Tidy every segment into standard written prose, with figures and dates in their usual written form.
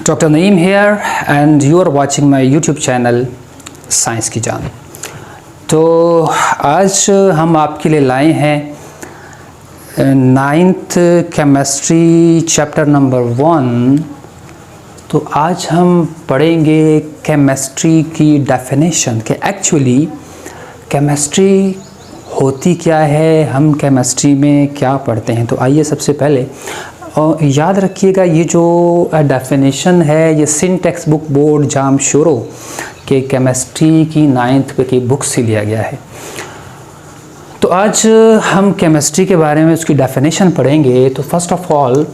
Doctor Naeem here and you are watching my YouTube channel science की जान। तो आज हम आपके लिए लाए हैं 9th केमिस्ट्री चैप्टर नंबर 1। तो आज हम पढ़ेंगे केमिस्ट्री की डेफिनेशन कि एक्चुअली केमिस्ट्री होती क्या है, हम केमिस्ट्री में क्या पढ़ते हैं। तो आइए सबसे पहले और याद रखिएगा, ये जो डेफिनेशन है ये सिन टेक्स्ट बुक बोर्ड जाम शोरो के केमिस्ट्री की 9th की बुक से लिया गया है। तो आज हम केमिस्ट्री के बारे में उसकी डेफिनेशन पढ़ेंगे। तो फर्स्ट ऑफ ऑल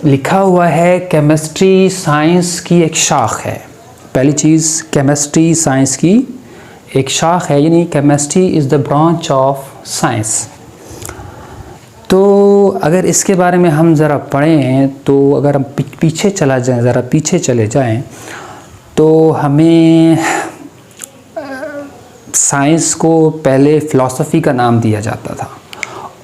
लिखा हुआ है केमिस्ट्री साइंस की एक शाख है। पहली चीज़, केमिस्ट्री साइंस की एक शाख है, यानी chemistry is the branch of science. तो अगर इसके बारे में हम ज़रा पढ़ें तो अगर हम पीछे चला जाएं, ज़रा पीछे चले जाएं, तो हमें साइंस को पहले फ़िलासफ़ी का नाम दिया जाता था,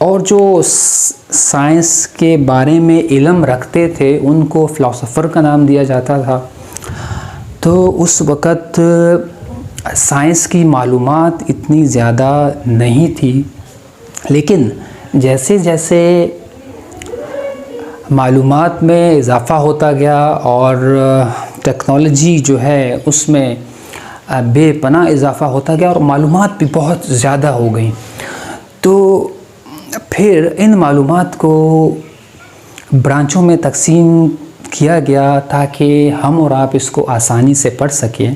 और जो साइंस के बारे में इल्म रखते थे उनको फ़िलासफ़र का नाम दिया जाता था। तो उस वक़्त साइंस की मालूमात इतनी ज़्यादा नहीं थी, लेकिन जैसे जैसे मालूमात में इजाफ़ा होता गया और टेक्नोलॉजी जो है उसमें बेपनाह इजाफ़ा होता गया और मालूमात भी बहुत ज़्यादा हो गई, तो फिर इन मालूमात को ब्रांचों में तकसीम किया गया ताकि हम और आप इसको आसानी से पढ़ सकें।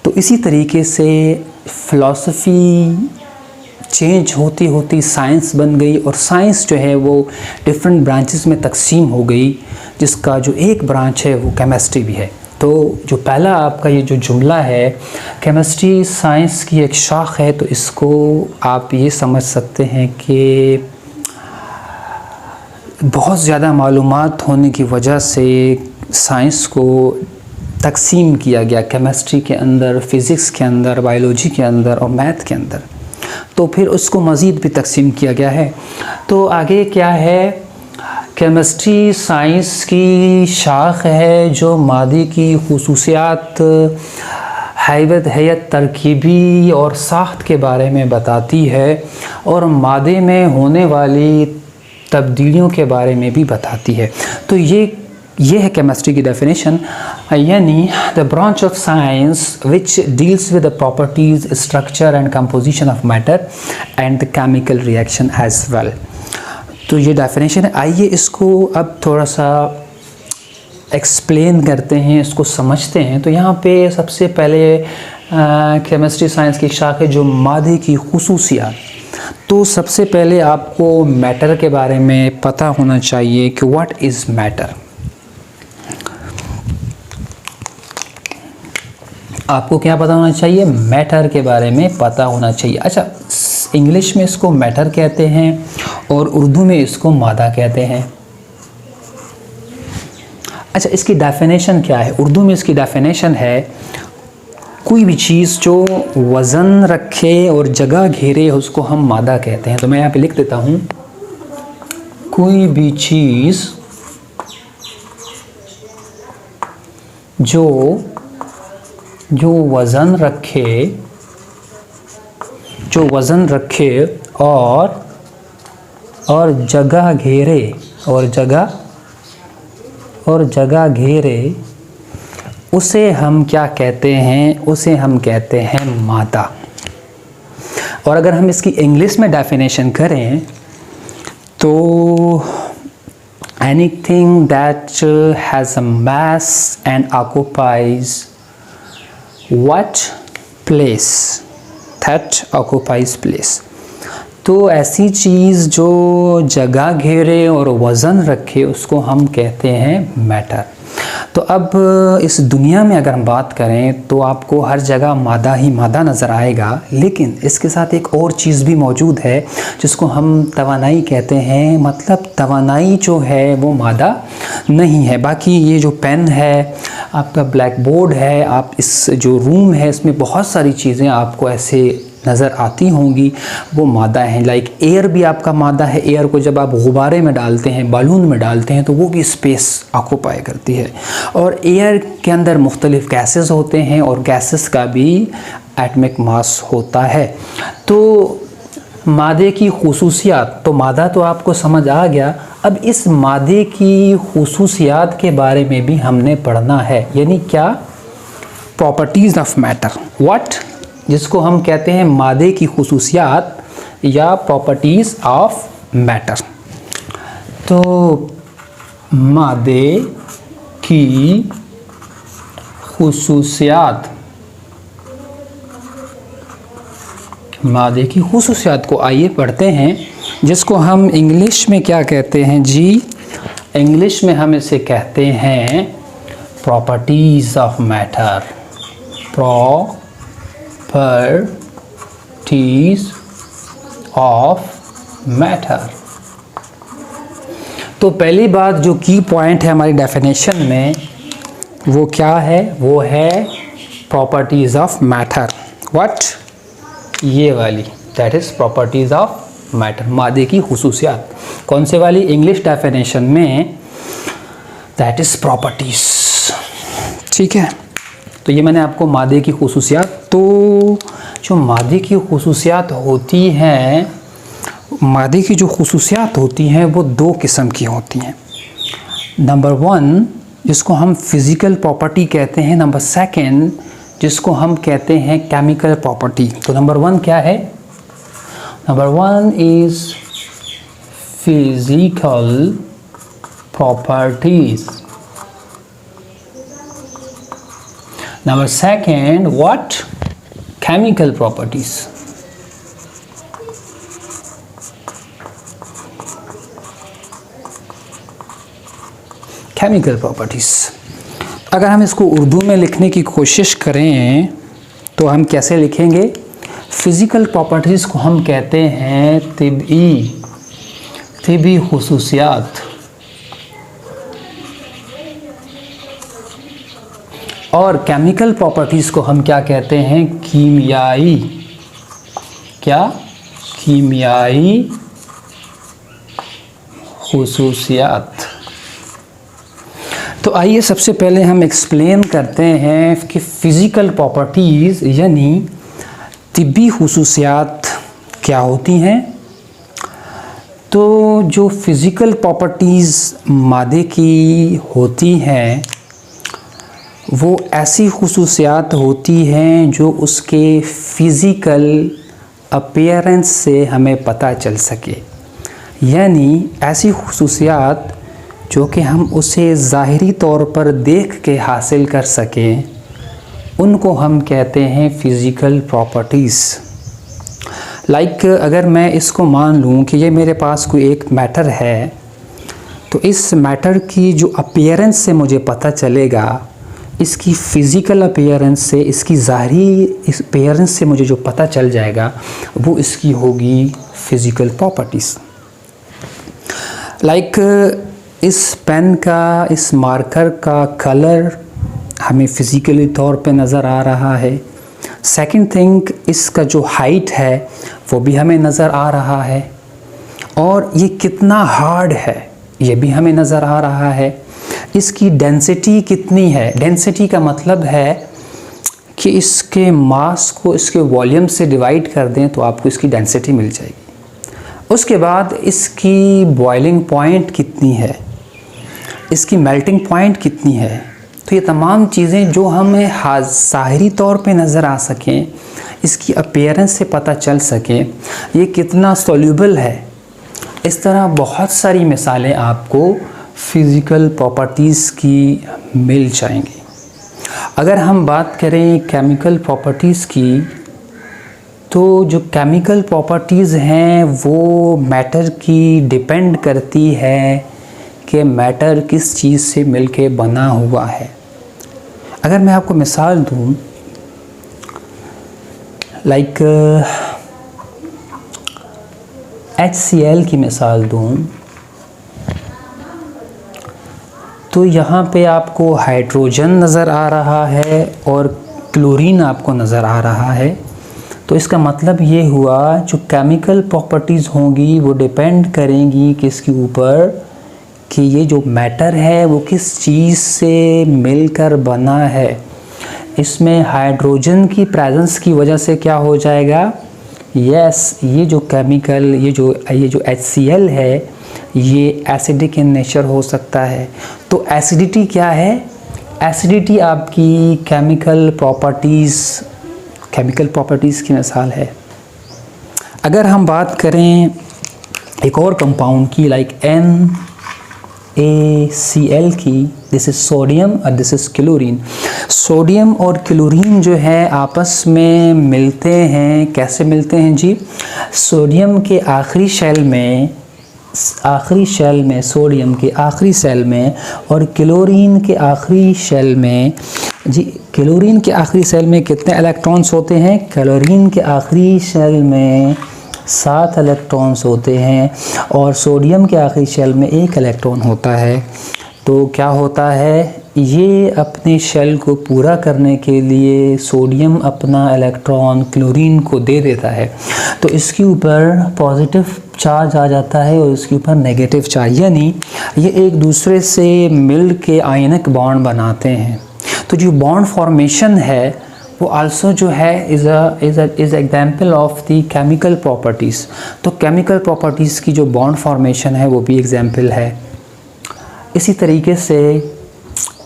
तो इसी तरीके से फ़िलासफ़ी चेंज होती होती साइंस बन गई, और साइंस जो है वो डिफरेंट ब्रांचेस में तकसीम हो गई, जिसका जो एक ब्रांच है वो केमिस्ट्री भी है। तो जो पहला आपका ये जो जुमला है केमिस्ट्री साइंस की एक शाख है, तो इसको आप ये समझ सकते हैं कि बहुत ज़्यादा मालूमात होने की वजह से साइंस को तकसीम किया गया केमिस्ट्री के अंदर, फ़िज़िक्स के अंदर, बायोलॉजी के अंदर और मैथ के अंदर। तो फिर उसको मज़ीद भी तकसीम किया गया है। तो आगे क्या है, केमिस्ट्री साइंस की शाख है जो मादे की खुसूसियात, हैयत, तरकीबी और साख्त के बारे में बताती है, और मादे में होने वाली तब्दीलियों के बारे में भी बताती है। तो ये है केमिस्ट्री की डेफिनेशन, यानी the branch of science which deals with the properties, structure and composition of matter and the chemical reaction as well. तो ये डेफिनेशन है। आइए इसको अब थोड़ा सा एक्सप्लेन करते हैं, इसको समझते हैं। तो यहाँ पे सबसे पहले केमिस्ट्री साइंस की शाख है जो मादे की खुसूसियात। तो सबसे पहले आपको मैटर के बारे में पता होना चाहिए कि व्हाट इज़ मैटर। आपको क्या पता होना चाहिए, मैटर के बारे में पता होना चाहिए। अच्छा, इंग्लिश में इसको मैटर कहते हैं और उर्दू में इसको मादा कहते हैं। अच्छा, इसकी डेफिनेशन क्या है? उर्दू में इसकी डेफिनेशन है कोई भी चीज़ जो वज़न रखे और जगह घेरे उसको हम मादा कहते हैं। तो मैं यहाँ पे लिख देता हूँ, कोई भी चीज़ जो वज़न रखे और जगह घेरे उसे हम क्या कहते हैं? उसे हम कहते हैं मादा। और अगर हम इसकी इंग्लिश में डेफिनेशन करें तो anything that has a mass and occupies what place, that occupies place। तो ऐसी चीज़ जो जगह घेरे और वज़न रखे उसको हम कहते हैं मैटर। तो अब इस दुनिया में अगर हम बात करें तो आपको हर जगह मादा ही मादा नज़र आएगा, लेकिन इसके साथ एक और चीज़ भी मौजूद है जिसको हम तवानाई कहते हैं। मतलब तवानाई जो है वो मादा नहीं है। बाकी ये जो पेन है, आपका ब्लैक बोर्ड है, आप इस जो रूम है इसमें बहुत सारी चीज़ें आपको ऐसे नज़र आती होंगी वो मादा हैं। लाइक एयर भी आपका मादा है। एयर को जब आप गुब्बारे में डालते हैं, बालून में डालते हैं, तो वो भी स्पेस ऑक्यूपाई करती है। और एयर के अंदर मुख्तलिफ़ गैसेस होते हैं और गैसेस का भी एटॉमिक मास होता है। तो मादे की खुसूसियात, तो मादा तो आपको समझ आ गया। अब इस मादे की खुसूसियात के बारे में भी हमने पढ़ना है, यानी क्या, प्रॉपर्टीज़ ऑफ मैटर। व्हाट, जिसको हम कहते हैं मादे की खुसूसियात या प्रॉपर्टीज़ ऑफ मैटर। तो मादे की खुसूसियात, मादे की खुसूसियात को आइए पढ़ते हैं, जिसको हम इंग्लिश में क्या कहते हैं जी, इंग्लिश में हम इसे कहते हैं properties of matter. Properties of matter. तो पहली बात जो की पॉइंट है हमारी डेफिनेशन में वो क्या है, वो है प्रॉपर्टीज़ ऑफ मैटर। व्हाट, ये वाली, that is properties of matter, मादे की खुसूसियात। कौन से वाली, इंग्लिश डेफिनेशन में दैट इज़ प्रॉपर्टीज़। ठीक है, तो ये मैंने आपको मादे की खुसूसियात, तो जो मादे की खुसूसियात होती हैं, मादे की जो खुसूसियात होती हैं वो दो किस्म की होती हैं। नंबर 1 जिसको हम फिज़िकल प्रॉपर्टी कहते हैं, नंबर 2 जिसको हम कहते हैं केमिकल प्रॉपर्टी। तो नंबर 1 क्या है, number 1 is physical properties. Number 2, what? Chemical properties. Chemical properties. अगर हम इसको उर्दू में लिखने की कोशिश करें तो हम कैसे लिखेंगे? फिज़िकल प्रॉपर्टीज़ को हम कहते हैं तिबी खुसूसियात, और केमिकल प्रॉपर्टीज़ को हम क्या कहते हैं? कीमियाई, क्या? कीमियाई खुसूसियात। तो आइए सबसे पहले हम एक्सप्लेन करते हैं कि फ़िज़िकल प्रॉपर्टीज़ यानी तिब्बी खुसूसियात क्या होती हैं। तो जो फ़िज़िकल प्रॉपर्टीज़ मादे की होती हैं वो ऐसी खुसूसियात होती हैं जो उसके फ़िज़िकल अपीयरेंस से हमें पता चल सके, यानी ऐसी खुसूसियात जो कि हम उसे ज़ाहिरी तौर पर देख के हासिल कर सकें, उनको हम कहते हैं फ़िज़िकल प्रॉपर्टीज़। लाइक अगर मैं इसको मान लूँ कि ये मेरे पास कोई एक मैटर है, तो इस मैटर की जो अपीयरेंस से मुझे पता चलेगा, इसकी फ़िज़िकल अपीयरेंस से, इसकी ज़ाहिरी अपीयरेंस से मुझे जो पता चल जाएगा वो इसकी होगी फ़िज़िकल प्रॉपर्टीज़। लाइक इस पेन का, इस मार्कर का कलर हमें फ़िज़िकली तौर पे नज़र आ रहा है। सेकंड थिंग, इसका जो हाइट है वो भी हमें नज़र आ रहा है, और ये कितना हार्ड है ये भी हमें नज़र आ रहा है। इसकी डेंसिटी कितनी है, डेंसिटी का मतलब है कि इसके मास को इसके वॉल्यूम से डिवाइड कर दें तो आपको इसकी डेंसिटी मिल जाएगी। उसके बाद इसकी बॉइलिंग पॉइंट कितनी है, इसकी मेल्टिंग पॉइंट कितनी है। तो ये तमाम चीज़ें जो हमें ज़ाहिरी तौर पे नज़र आ सकें, इसकी अपीयरेंस से पता चल सके, ये कितना सॉल्यूबल है, इस तरह बहुत सारी मिसालें आपको फ़िज़िकल प्रॉपर्टीज़ की मिल जाएंगी। अगर हम बात करें केमिकल प्रॉपर्टीज़ की, तो जो केमिकल प्रॉपर्टीज़ हैं वो मैटर की डिपेंड करती है कि मैटर किस चीज़ से मिलके बना हुआ है। अगर मैं आपको मिसाल दूं, लाइक HCl की मिसाल दूं, तो यहाँ पे आपको हाइड्रोजन नज़र आ रहा है और क्लोरीन आपको नज़र आ रहा है। तो तो इसका मतलब ये हुआ जो केमिकल प्रॉपर्टीज़ होंगी वो डिपेंड करेंगी किसके ऊपर, कि ये जो मैटर है वो किस चीज़ से मिलकर बना है। इसमें हाइड्रोजन की प्रेजेंस की वजह से क्या हो जाएगा, यस ये जो केमिकल ये जो HCl है ये एसिडिक इन नेचर हो सकता है। तो एसिडिटी क्या है, एसिडिटी आपकी केमिकल प्रॉपर्टीज़ की मिसाल है। अगर हम बात करें एक और कंपाउंड की लाइक NaCl की, दिस इज़ सोडियम और दिस इज़ क्लोरीन। सोडियम और क्लोरीन जो है आपस में मिलते हैं, कैसे मिलते हैं जी, सोडियम के आखिरी शेल में सोडियम के आखिरी शेल में और क्लोरीन के आखिरी शेल में जी। क्लोरीन के आखिरी शेल में कितने इलेक्ट्रॉन्स होते हैं, क्लोरीन के आखिरी शेल में 7 इलेक्ट्रॉन्स होते हैं और सोडियम के आखिरी शेल में 1 इलेक्ट्रॉन होता है। तो क्या होता है, ये अपने शेल को पूरा करने के लिए सोडियम अपना इलेक्ट्रॉन क्लोरीन को दे देता है, तो इसके ऊपर पॉजिटिव चार्ज आ जाता है और इसके ऊपर नेगेटिव चार्ज, यानी ये एक दूसरे से मिल के आयनिक बॉन्ड बनाते हैं। तो जो बॉन्ड फॉर्मेशन है वो आल्सो जो है is example of the chemical properties. तो केमिकल प्रॉपर्टीज़ की जो बॉन्ड फॉर्मेशन है वो भी एग्जाम्पल है। इसी तरीके से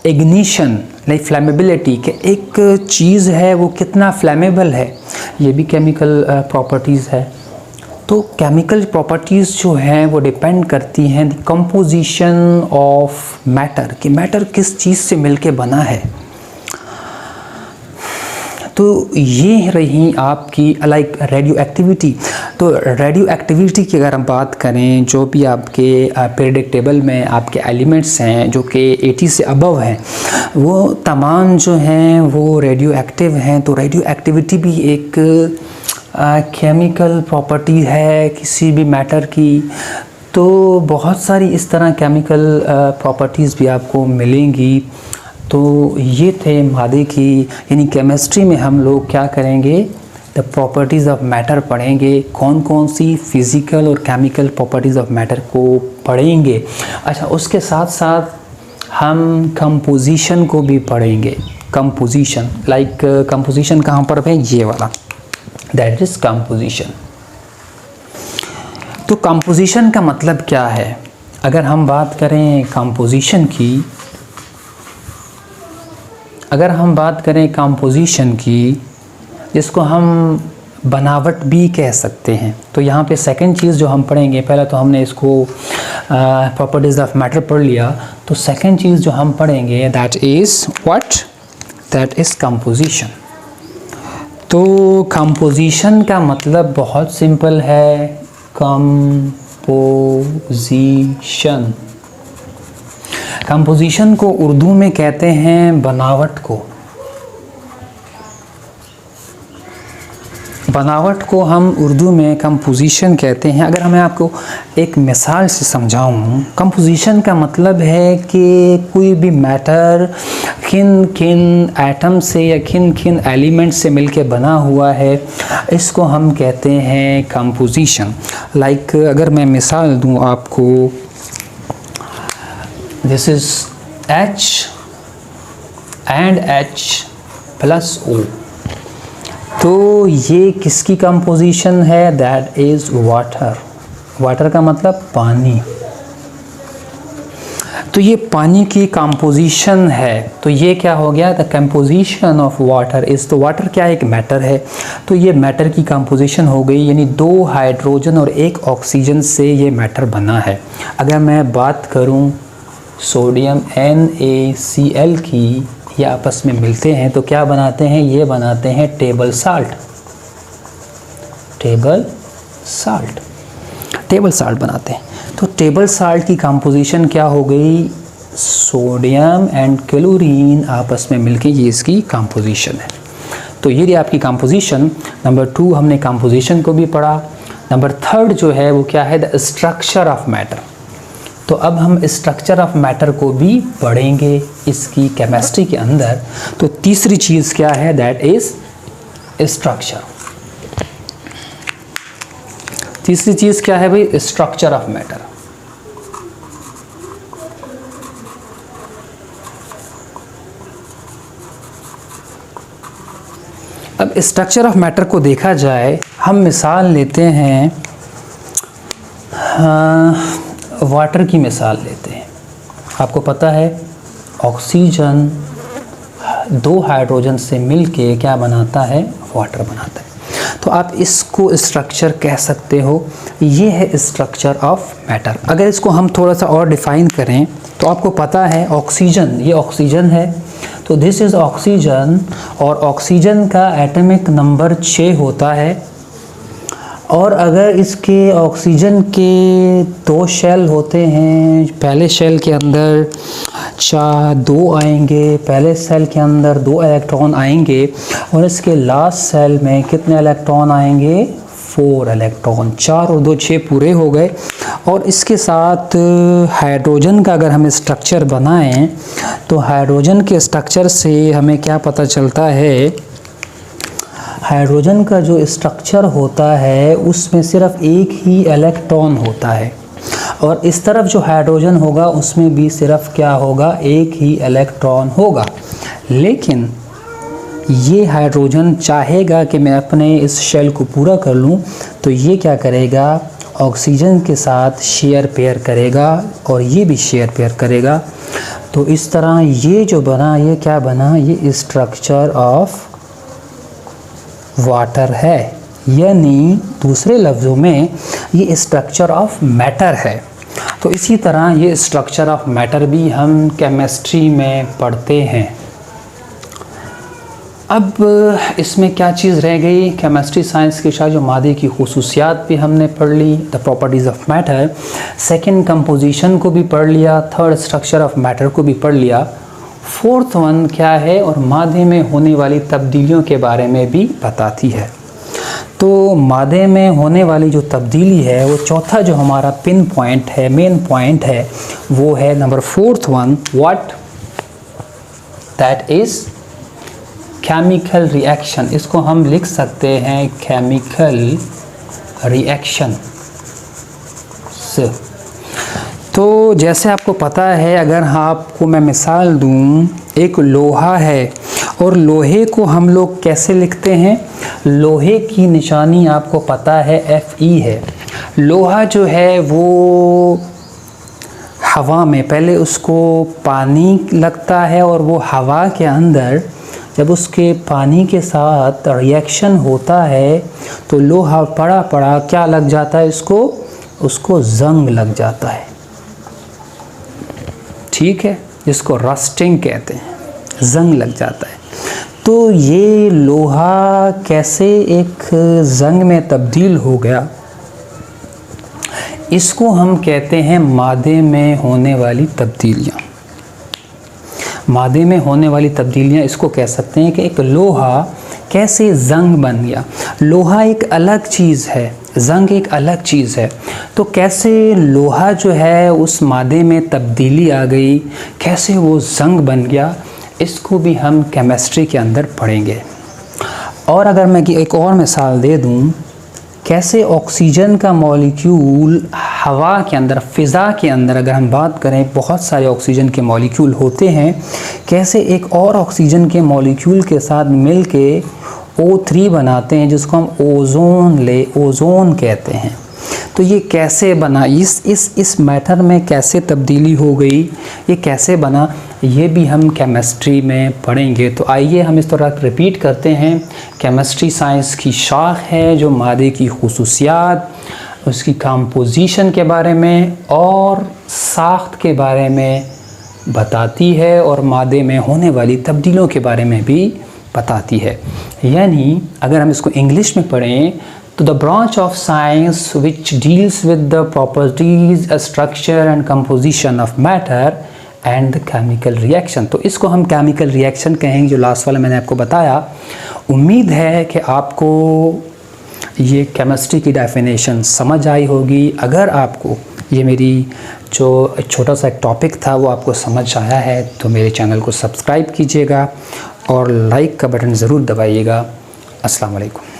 इग्निशन लाइक फ्लैमेबिलिटी, कि एक चीज़ है वो कितना फ्लैमेबल है, ये भी केमिकल प्रॉपर्टीज़ है। तो केमिकल प्रॉपर्टीज़ जो हैं वो डिपेंड करती हैं द कंपोजिशन ऑफ मैटर, कि मैटर किस चीज़ से मिलके बना है। तो ये रही आपकी लाइक रेडियो एक्टिविटी। तो रेडियो एक्टिविटी की अगर हम बात करें, जो भी आपके पीरियडिक टेबल में आपके एलिमेंट्स हैं जो कि 80 से अबव हैं, वो तमाम जो हैं वो रेडियो एक्टिव हैं। तो रेडियो एक्टिविटी भी एक केमिकल प्रॉपर्टी है किसी भी मैटर की। तो बहुत सारी इस तरह केमिकल प्रॉपर्टीज़ भी आपको मिलेंगी। तो ये थे मादे की, यानी केमिस्ट्री में हम लोग क्या करेंगे, द प्रॉपर्टीज़ ऑफ मैटर पढ़ेंगे, कौन कौन सी फिज़िकल और केमिकल प्रॉपर्टीज़ ऑफ मैटर को पढ़ेंगे। अच्छा, उसके साथ साथ हम कंपोजिशन को भी पढ़ेंगे। कंपोजिशन लाइक कंपोजिशन कहाँ पर है, ये वाला, दैट इज़ कंपोजिशन। तो कंपोजिशन का मतलब क्या है, अगर हम बात करें कंपोजिशन की, अगर हम बात करें कंपोजिशन की, जिसको हम बनावट भी कह सकते हैं, तो यहाँ पे सेकंड चीज़ जो हम पढ़ेंगे, पहले तो हमने इसको प्रॉपर्टीज़ ऑफ मैटर पढ़ लिया, तो सेकंड चीज़ जो हम पढ़ेंगे that is what, that is composition. तो कंपोजिशन का मतलब बहुत सिंपल है, कंपोजिशन। कंपोजिशन को उर्दू में कहते हैं बनावट को। बनावट को हम उर्दू में कंपोजिशन कहते हैं। अगर मैं आपको एक मिसाल से समझाऊं, कंपोजिशन का मतलब है कि कोई भी मैटर किन किन एटम से या किन किन एलिमेंट से मिलके बना हुआ है, इसको हम कहते हैं कंपोजिशन। लाइक अगर मैं मिसाल दूं आपको, this is H and H plus O, तो ये किसकी कंपोजिशन है, दैट इज़ वाटर। वाटर का मतलब पानी। तो ये पानी की कंपोजिशन है। तो ये क्या हो गया, the composition of water is, तो वाटर क्या एक मैटर है, तो ये मैटर की कंपोजिशन हो गई, यानी 2 हाइड्रोजन और 1 ऑक्सीजन से ये मैटर बना है। अगर मैं बात करूं सोडियम NaCl की, ये आपस में मिलते हैं तो क्या बनाते हैं, ये बनाते हैं टेबल साल्ट। टेबल साल्ट बनाते हैं। तो टेबल साल्ट की कंपोजिशन क्या हो गई, सोडियम एंड क्लोरीन आपस में मिलके ये इसकी कंपोजिशन है। तो ये आपकी कंपोजिशन। नंबर 2 हमने कंपोजिशन को भी पढ़ा। नंबर 3 जो है वो क्या है, द स्ट्रक्चर ऑफ मैटर। तो अब हम स्ट्रक्चर ऑफ मैटर को भी पढ़ेंगे इसकी केमिस्ट्री के अंदर। तो तीसरी चीज़ क्या है, दैट इज़ स्ट्रक्चर। तीसरी चीज़ क्या है भाई, स्ट्रक्चर ऑफ मैटर। अब स्ट्रक्चर ऑफ मैटर को देखा जाए, हम मिसाल लेते हैं, वाटर की मिसाल लेते हैं। आपको पता है ऑक्सीजन 2 हाइड्रोजन से मिलके क्या बनाता है, वाटर बनाता है। तो आप इसको स्ट्रक्चर कह सकते हो, ये है स्ट्रक्चर ऑफ मैटर। अगर इसको हम थोड़ा सा और डिफ़ाइन करें तो आपको पता है ऑक्सीजन, ये ऑक्सीजन है, तो दिस इज़ ऑक्सीजन, और ऑक्सीजन का एटॉमिक नंबर 6 होता है। और अगर इसके ऑक्सीजन के 2 शेल होते हैं, पहले शेल के अंदर 2 आएंगे, पहले सेल के अंदर 2 इलेक्ट्रॉन आएंगे, और इसके लास्ट सेल में कितने इलेक्ट्रॉन आएंगे, 4 इलेक्ट्रॉन। 4 और 2 6 पूरे हो गए। और इसके साथ हाइड्रोजन का अगर हम स्ट्रक्चर बनाएं तो हाइड्रोजन के स्ट्रक्चर से हमें क्या पता चलता है, हाइड्रोजन का जो स्ट्रक्चर होता है उसमें सिर्फ एक ही इलेक्ट्रॉन होता है, और इस तरफ जो हाइड्रोजन होगा उसमें भी सिर्फ क्या होगा, एक ही इलेक्ट्रॉन होगा। लेकिन ये हाइड्रोजन चाहेगा कि मैं अपने इस शेल को पूरा कर लूँ, तो ये क्या करेगा, ऑक्सीजन के साथ शेयर पेयर करेगा, और ये भी शेयर पेयर करेगा। तो इस तरह ये जो बना, ये क्या बना, ये स्ट्रक्चर ऑफ वाटर है, यानी दूसरे लफ्ज़ों में ये स्ट्रक्चर ऑफ मैटर है। तो इसी तरह ये स्ट्रक्चर ऑफ मैटर भी हम केमिस्ट्री में पढ़ते हैं। अब इसमें क्या चीज़ रह गई, केमिस्ट्री साइंस के साथ जो मादे की खुसूसियात भी हमने पढ़ ली, the properties of matter. Second composition को भी पढ़ लिया, थर्ड स्ट्रक्चर ऑफ मैटर को भी पढ़ लिया, फोर्थ वन क्या है, और मादे में होने वाली तब्दीलियों के बारे में भी बताती है। तो मादे में होने वाली जो तब्दीली है, वो चौथा जो हमारा पिन पॉइंट है, मेन पॉइंट है, वो है number 4th one, what, that is chemical reaction. इसको हम लिख सकते हैं केमिकल रिएक्शन से। तो जैसे आपको पता है, अगर आपको मैं मिसाल दूं, एक लोहा है, और लोहे को हम लोग कैसे लिखते हैं, लोहे की निशानी आपको पता है Fe है। लोहा जो है वो हवा में, पहले उसको पानी लगता है, और वो हवा के अंदर जब उसके पानी के साथ रिएक्शन होता है तो लोहा पड़ा पड़ा क्या लग जाता है, उसको जंग लग जाता है, ठीक है, जिसको रस्टिंग कहते हैं, जंग लग जाता है। तो ये लोहा कैसे एक जंग में तब्दील हो गया, इसको हम कहते हैं मादे में होने वाली तब्दीलियाँ। मादे में होने वाली तब्दीलियाँ इसको कह सकते हैं कि एक लोहा कैसे जंग बन गया। लोहा एक अलग चीज़ है, जंग एक अलग चीज़ है। तो कैसे लोहा जो है उस मादे में तब्दीली आ गई, कैसे वो जंग बन गया, इसको भी हम केमिस्ट्री के अंदर पढ़ेंगे। और अगर मैं एक और मिसाल दे दूं, कैसे ऑक्सीजन का मॉलिक्यूल हवा के अंदर, फ़िज़ा के अंदर अगर हम बात करें, बहुत सारे ऑक्सीजन के मॉलिक्यूल होते हैं, कैसे एक और ऑक्सीजन के मॉलिक्यूल के साथ मिलके O3 बनाते हैं, जिसको हम ओज़ोन कहते हैं। तो ये कैसे बना, इस मैटर में कैसे तब्दीली हो गई, ये कैसे बना, ये भी हम केमिस्ट्री में पढ़ेंगे। तो आइए हम इस तरह रिपीट करते हैं। केमिस्ट्री साइंस की शाख है जो मादे की खुसूसियात, उसकी कंपोजिशन के बारे में और साख्त के बारे में बताती है, और मादे में होने वाली तब्दीलियों के बारे में भी बताती है। यानी अगर हम इसको इंग्लिश में पढ़ें तो the branch of science which deals with the properties, structure and composition of matter and the chemical reaction. तो इसको हम केमिकल रिएक्शन कहेंगे, जो लास्ट वाला मैंने आपको बताया। उम्मीद है कि आपको ये केमिस्ट्री की डेफिनेशन समझ आई होगी। अगर आपको ये मेरी जो छोटा सा एक टॉपिक था वो आपको समझ आया है तो मेरे चैनल को सब्सक्राइब कीजिएगा और लाइक का बटन ज़रूर दबाइएगा। अस्सलाम वालेकुम।